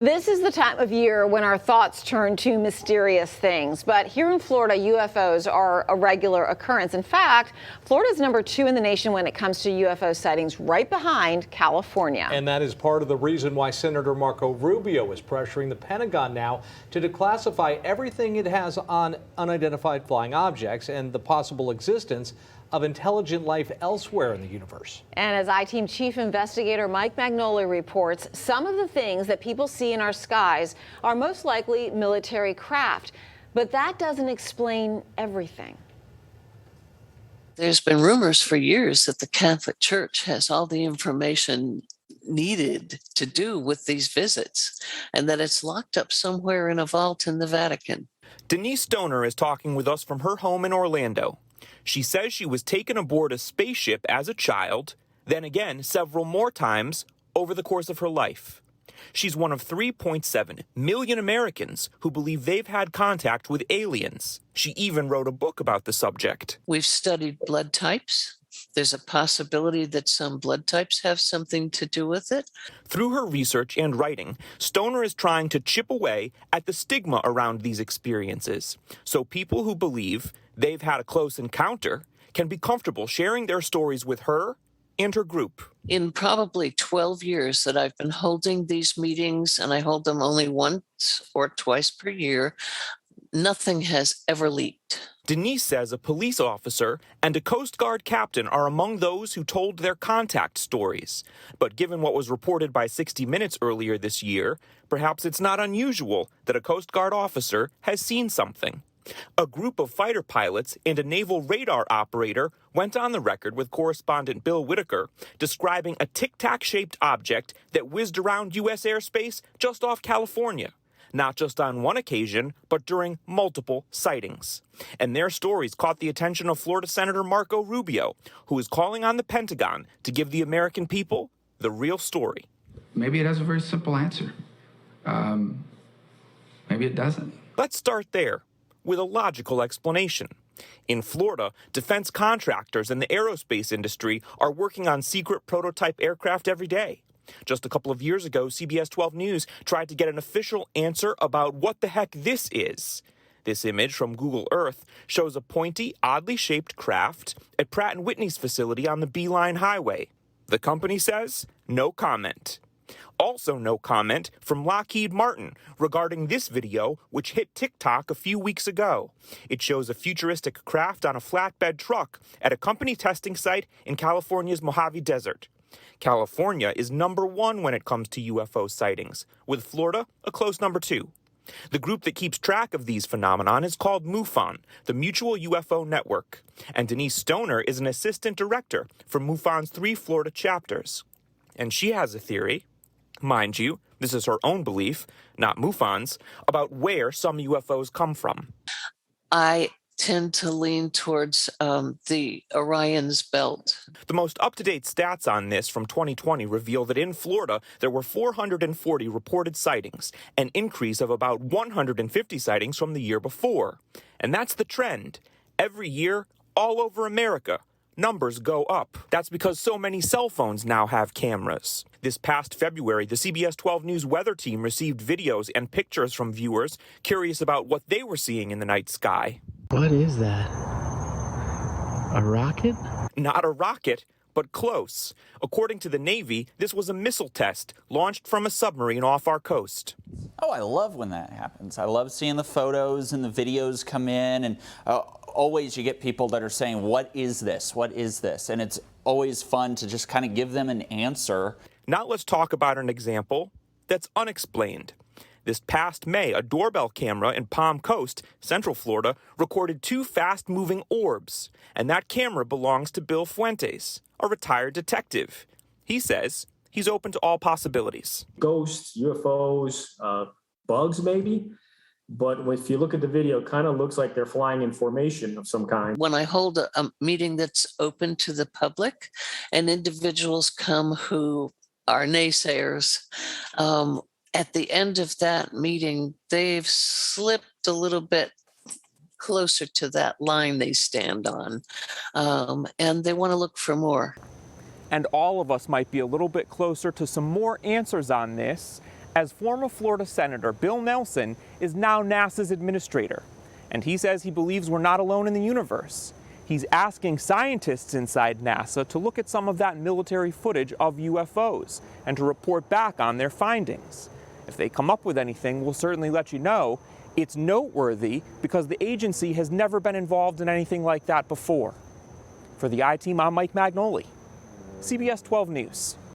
This is the time of year when our thoughts turn to mysterious things. But here in Florida, UFOs are a regular occurrence. In fact, Florida is #2 in the nation when it comes to UFO sightings, right behind California. And that is part of the reason why Senator Marco Rubio is pressuring the Pentagon now to declassify everything it has on unidentified flying objects and the possible existence of intelligent life elsewhere in the universe. And as I-Team Chief Investigator Mike Magnoli reports, some of the things that people see in our skies are most likely military craft. But that doesn't explain everything. There's been rumors for years that the Catholic Church has all the information needed to do with these visits and that it's locked up somewhere in a vault in the Vatican. Denise Stoner is talking with us from her home in Orlando. She says she was taken aboard a spaceship as a child, then again several more times over the course of her life. She's one of 3.7 million Americans who believe they've had contact with aliens. She even wrote a book about the subject. We've studied blood types. There's a possibility that some blood types have something to do with it. Through her research and writing, Stoner is trying to chip away at the stigma around these experiences, so people who believe they've had a close encounter can be comfortable sharing their stories with her and her group. In probably 12 years that I've been holding these meetings, and I hold them only once or twice per year, nothing has ever leaked. Denise says a police officer and a Coast Guard captain are among those who told their contact stories. But given what was reported by 60 Minutes earlier this year, perhaps it's not unusual that a Coast Guard officer has seen something. A group of fighter pilots and a naval radar operator went on the record with correspondent Bill Whitaker describing a tic-tac-shaped object that whizzed around U.S. airspace just off California. Not just on one occasion, but during multiple sightings. And their stories caught the attention of Florida Senator Marco Rubio, who is calling on the Pentagon to give the American people the real story. Maybe it has a very simple answer. Maybe it doesn't. Let's start there with a logical explanation. In Florida, defense contractors and the aerospace industry are working on secret prototype aircraft every day. Just a couple of years ago, CBS 12 News tried to get an official answer about what the heck this is. This image from Google Earth shows a pointy, oddly shaped craft at Pratt & Whitney's facility on the Beeline Highway. The company says, no comment. Also no comment from Lockheed Martin regarding this video, which hit TikTok a few weeks ago. It shows a futuristic craft on a flatbed truck at a company testing site in California's Mojave Desert. California is #1 when it comes to UFO sightings, with Florida a close #2. The group that keeps track of these phenomenon is called MUFON, the Mutual UFO Network, and Denise Stoner is an assistant director for MUFON's 3 Florida chapters. And she has a theory, mind you, this is her own belief, not MUFON's, about where some UFOs come from. I tend to lean towards the Orion's belt. The most up-to-date stats on this from 2020 reveal that in Florida, there were 440 reported sightings, an increase of about 150 sightings from the year before. And that's the trend. Every year, all over America, numbers go up. That's because so many cell phones now have cameras. This past February, the CBS 12 News weather team received videos and pictures from viewers curious about what they were seeing in the night sky. What is that? A rocket? Not a rocket, but close. According to the Navy, this was a missile test launched from a submarine off our coast. Oh, I love when that happens. I love seeing the photos and the videos come in, and always you get people that are saying, what is this? What is this? And it's always fun to just kind of give them an answer. Now let's talk about an example that's unexplained. This past May, a doorbell camera in Palm Coast, Central Florida, recorded 2 fast-moving orbs, and that camera belongs to Bill Fuentes, a retired detective. He says he's open to all possibilities. Ghosts, UFOs, bugs maybe, but if you look at the video, it kind of looks like they're flying in formation of some kind. When I hold a meeting that's open to the public and individuals come who are naysayers, at the end of that meeting, they've slipped a little bit closer to that line they stand on, and they want to look for more. And all of us might be a little bit closer to some more answers on this as former Florida Senator Bill Nelson is now NASA's administrator. And he says he believes we're not alone in the universe. He's asking scientists inside NASA to look at some of that military footage of UFOs and to report back on their findings. If they come up with anything, we'll certainly let you know. It's noteworthy because the agency has never been involved in anything like that before. For the I-Team, I'm Mike Magnoli, CBS 12 News.